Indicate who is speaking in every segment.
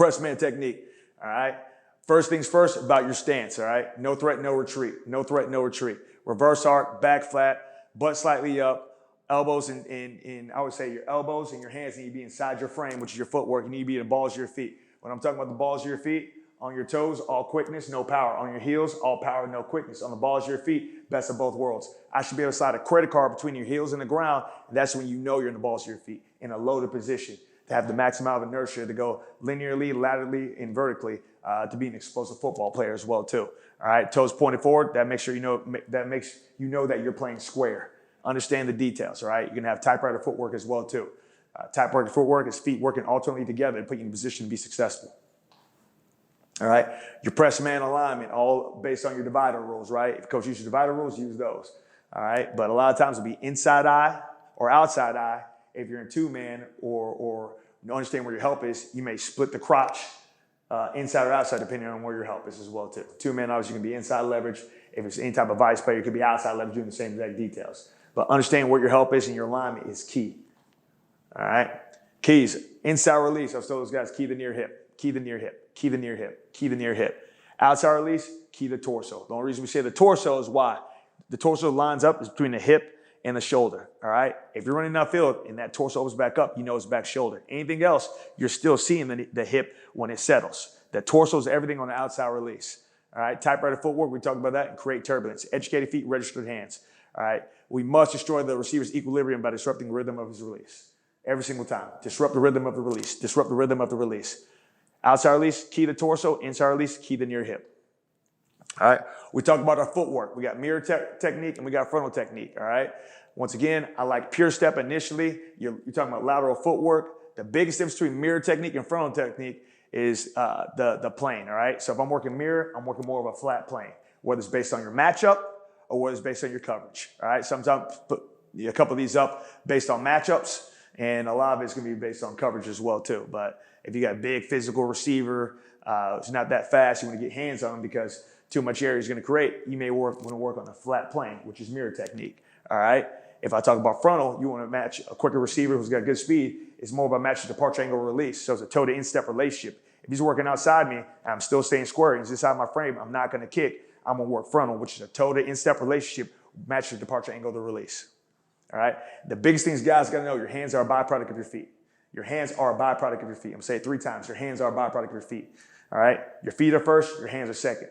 Speaker 1: Press man technique, all right? First things first, about your stance, all right? No threat, no retreat. No threat, no retreat. Reverse arc, back flat, butt slightly up, elbows in I would say your elbows and your hands need to be inside your frame, which is your footwork. You need to be the balls of your feet. When I'm talking about the balls of your feet, on your toes, all quickness, no power. On your heels, all power, no quickness. On the balls of your feet, best of both worlds. I should be able to slide a credit card between your heels and the ground, and that's when you know you're in the balls of your feet, in a loaded position, to have the maximum amount of inertia to go linearly, laterally, and vertically, to be an explosive football player as well too. All right, toes pointed forward. That makes you know that you're playing square. Understand the details. All right, you can have typewriter footwork as well too. Typewriter footwork is feet working alternately together to put you in a position to be successful. All right, your press man alignment, all based on your divider rules, right? If coach uses divider rules, use those. All right, but a lot of times it'll be inside eye or outside eye. If you're in two-man or you understand where your help is, you may split the crotch inside or outside depending on where your help is as well too. Two-man obviously can be inside leverage. If it's any type of vice player, it could be outside leverage doing the same exact details. But understanding where your help is and your alignment is key. All right, keys, inside release. I've told those guys, key the near hip, key the near hip, key the near hip, key the near hip. Outside release, key the torso. The only reason we say the torso is why. The torso lines up is between the hip and the shoulder, all right? If you're running downfield and that torso opens back up, you know it's back shoulder. Anything else, you're still seeing the hip when it settles. The torso is everything on the outside release, all right? Typewriter footwork, we talked about that, and create turbulence. Educated feet, registered hands, all right? We must destroy the receiver's equilibrium by disrupting the rhythm of his release. Every single time. Disrupt the rhythm of the release. Disrupt the rhythm of the release. Outside release, key the torso. Inside release, key the near hip. All right, we talked about our footwork. We got mirror technique and we got frontal technique, all right? Once again, I like pure step initially. You're talking about lateral footwork. The biggest difference between mirror technique and frontal technique is the plane, all right? So if I'm working mirror, I'm working more of a flat plane, whether it's based on your matchup or whether it's based on your coverage, all right? Sometimes put a couple of these up based on matchups, and a lot of it's going to be based on coverage as well too. But if you got a big physical receiver, it's not that fast, you want to get hands on them because too much area is going to create, you may want to work on a flat plane, which is mirror technique, all right? If I talk about frontal, you want to match a quicker receiver who's got good speed. It's more about matching departure angle release. So it's a toe to instep relationship. If he's working outside me, and I'm still staying square, he's inside my frame, I'm not going to kick. I'm going to work frontal, which is a toe to instep relationship, match the departure angle to release, all right? The biggest things guys got to know, your hands are a byproduct of your feet. Your hands are a byproduct of your feet. I'm going to say it 3 times. Your hands are a byproduct of your feet, all right? Your feet are first, your hands are second.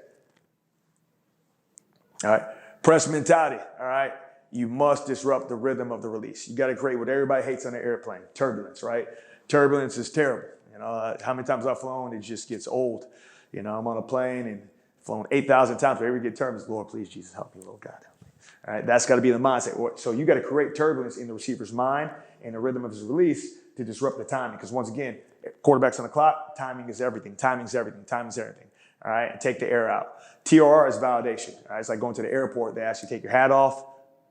Speaker 1: All right, press mentality, all right? You must disrupt the rhythm of the release. You got to create what everybody hates on an airplane, turbulence, right? Turbulence is terrible. You know, how many times I've flown, it just gets old. You know, I'm on a plane and flown 8,000 times. If I ever get turbulence, Lord, please, Jesus, help me, Lord God, help me. All right, that's got to be the mindset. So you got to create turbulence in the receiver's mind and the rhythm of his release to disrupt the timing. Because once again, quarterback's on the clock, timing is everything, timing is everything, timing is everything. All right, and take the air out. TOR is validation. All right, it's like going to the airport. They ask you to take your hat off,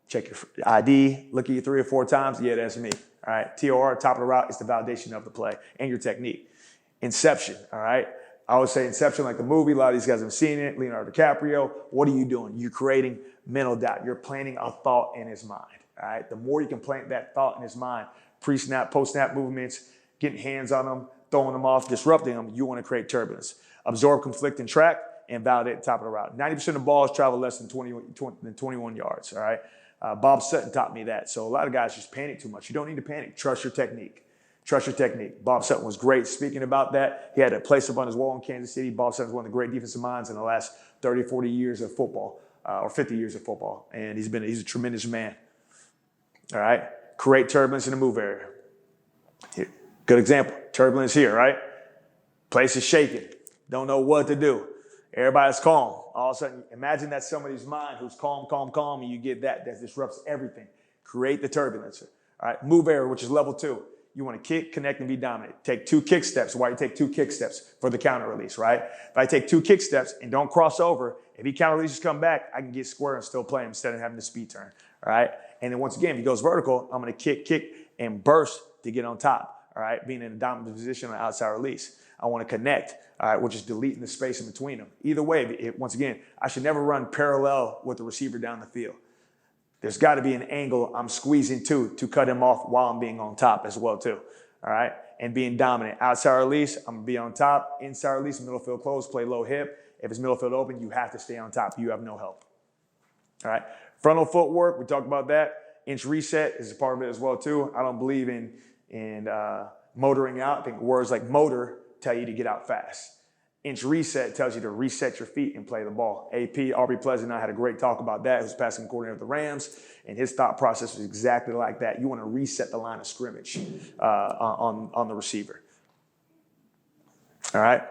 Speaker 1: check your ID, look at you 3 or 4 times. Yeah, that's me. All right, TOR, top of the route, is the validation of the play and your technique. Inception, all right? I always say Inception like the movie. A lot of these guys have seen it. Leonardo DiCaprio. What are you doing? You're creating mental doubt. You're planting a thought in his mind, all right? The more you can plant that thought in his mind, pre-snap, post-snap movements, getting hands on them, throwing them off, disrupting them, you want to create turbulence. Absorb, conflict, and track, and validate the top of the route. 90% of balls travel less than 21 yards, all right? Bob Sutton taught me that. So a lot of guys just panic too much. You don't need to panic. Trust your technique. Trust your technique. Bob Sutton was great speaking about that. He had a place up on his wall in Kansas City. Bob Sutton's one of the great defensive minds in the last 30, 40 years of football, or 50 years of football. And he's a tremendous man. All right? Create turbulence in the move area. Here. Good example. Turbulence here, right? Place is shaking. Don't know what to do. Everybody's calm. All of a sudden, imagine that's somebody's mind who's calm, and you get that disrupts everything. Create the turbulence. All right, move area, which is level 2. You want to kick, connect, and be dominant. Take 2 kick steps. Why you take 2 kick steps? For the counter release, right? If I take 2 kick steps and don't cross over, if he counter releases come back, I can get square and still play him instead of having the speed turn, all right? And then once again, if he goes vertical, I'm going to kick, and burst to get on top, all right? Being in a dominant position on the outside release. I want to connect, all right, which is deleting the space in between them. Either way, once again, I should never run parallel with the receiver down the field. There's got to be an angle I'm squeezing to cut him off while I'm being on top as well too, all right? and being dominant. Outside release, I'm going to be on top. Inside release, middle field close, play low hip. If it's middle field open, you have to stay on top. You have no help. All right. Frontal footwork, we talked about that. Inch reset is a part of it as well, too. I don't believe in motoring out. I think words like motor tell you to get out fast. Inch reset tells you to reset your feet and play the ball. AP, Aubrey Pleasant and I had a great talk about that. He was passing coordinator of the Rams, and his thought process was exactly like that. You want to reset the line of scrimmage on the receiver. All right?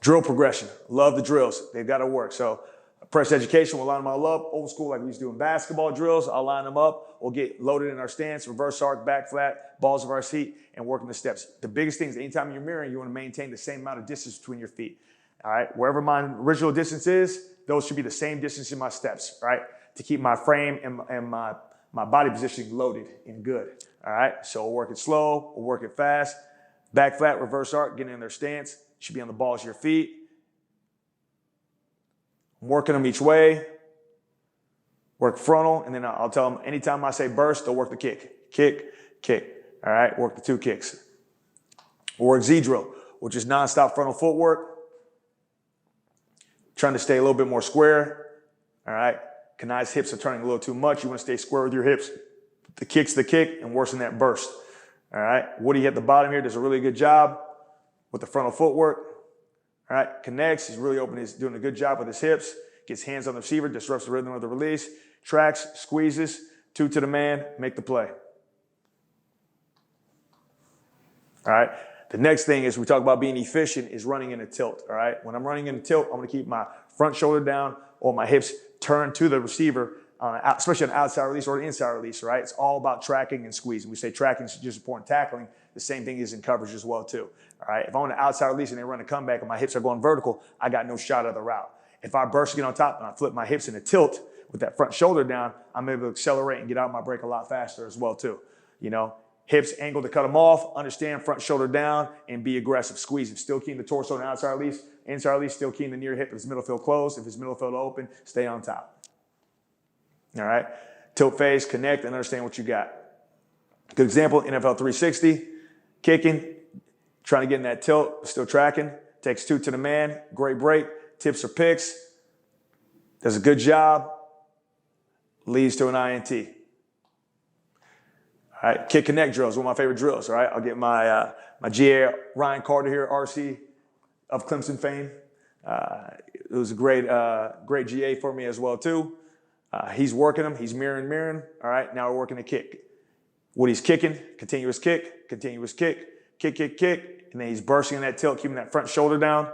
Speaker 1: Drill progression. Love the drills. They've got to work. So press education, we'll line them all up. Old school, like we used to do in basketball drills, I'll line them up. We'll get loaded in our stance, reverse arc, back flat, balls of our feet, and working the steps. The biggest thing is anytime you're mirroring, you want to maintain the same amount of distance between your feet. All right, wherever my original distance is, those should be the same distance in my steps, right? To keep my frame and my body positioning loaded and good. All right, so we'll work it slow, we'll work it fast. Back flat, reverse arc, getting in their stance. Should be on the balls of your feet. I'm working them each way. Work frontal, and then I'll tell them anytime I say burst, they'll work the kick. Kick, kick. All right, work the 2 kicks. We'll work Z drill, which is nonstop frontal footwork. Trying to stay a little bit more square. All right, Kanai's hips are turning a little too much. You want to stay square with your hips. The kick's the kick, and worse than that burst. All right, Woody at the bottom here does a really good job with the frontal footwork. All right, connects. He's really open. He's doing a good job with his hips. Gets hands on the receiver, disrupts the rhythm of the release. Tracks, squeezes, 2 to the man, make the play. All right. The next thing is we talk about being efficient is running in a tilt. All right. When I'm running in a tilt, I'm going to keep my front shoulder down or my hips turned to the receiver, especially on the outside release or the inside release. Right. It's all about tracking and squeezing. We say tracking is just important tackling. The same thing is in coverage as well too. All right. If I'm on the outside release and they run a comeback and my hips are going vertical, I got no shot of the route. If I burst to get on top and I flip my hips in a tilt with that front shoulder down, I'm able to accelerate and get out my break a lot faster as well too. You know, hips angle to cut them off, understand front shoulder down, and be aggressive. Squeeze it. Still keeping the torso on the outside release. Inside release, still keeping the near hip. If it's middle field closed, if it's middle field open, stay on top. All right. Tilt phase, connect, and understand what you got. Good example, NFL 360, kicking, trying to get in that tilt, still tracking. Takes 2 to the man, great break. Tips or picks, does a good job, leads to an INT. All right, kick connect drills, one of my favorite drills. All right, I'll get my GA Ryan Carter here, RC of Clemson fame. It was a great GA for me as well too. He's working them, he's mirroring. All right, now we're working the kick. What he's kicking, continuous kick, kick, and then he's bursting in that tilt, keeping that front shoulder down,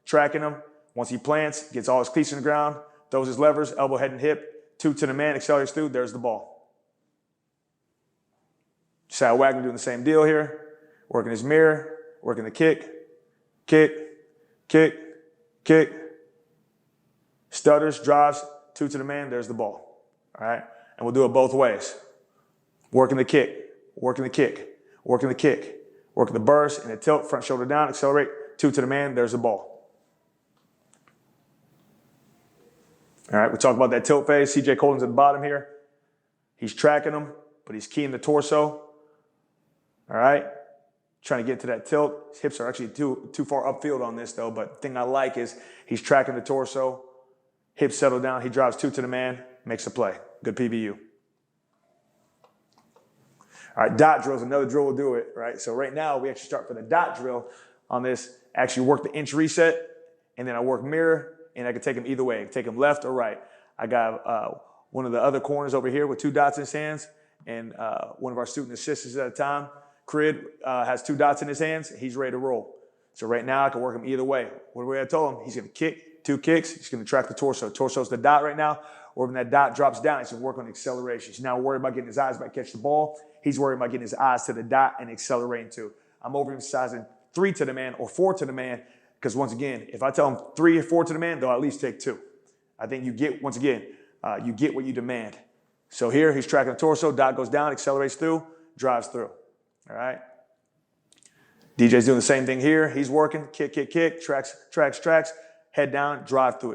Speaker 1: tracking him. Once he plants, gets all his cleats in the ground, throws his levers, elbow, head, and hip, 2 to the man, accelerates through, there's the ball. Sal Wagner doing the same deal here, working his mirror, working the kick, stutters, drives, 2 to the man, there's the ball. All right? And we'll do it both ways. Working the kick, working the burst, and the tilt, front shoulder down, accelerate, 2 to the man, there's the ball. All right, we talk about that tilt phase. CJ Colton's at the bottom here. He's tracking them, but he's keying the torso. All right, trying to get to that tilt. His hips are actually too far upfield on this, though, but the thing I like is he's tracking the torso. Hips settle down. He drives 2 to the man, makes a play. Good PBU. All right, dot drill is another drill we'll do it, right? So right now, we actually start for the dot drill on this. Actually work the inch reset, and then I work mirror. And I can take them either way. I can take them left or right. I got one of the other corners over here with 2 dots in his hands. And one of our student assistants at the time, Crid, has 2 dots in his hands. He's ready to roll. So right now I can work him either way. What way I told him, he's going to kick, 2 kicks. He's going to track the torso. Torso's the dot right now. Or when that dot drops down, he's going to work on acceleration. He's not worried about getting his eyes back, catch the ball. He's worried about getting his eyes to the dot and accelerating too. I'm overemphasizing 3 to the man or 4 to the man. Because once again, if I tell them 3 or 4 to the man, they'll at least take 2. I think you get, once again, you get what you demand. So here, he's tracking the torso, dot goes down, accelerates through, drives through. All right? DJ's doing the same thing here. He's working, kick, tracks, head down, drive through it.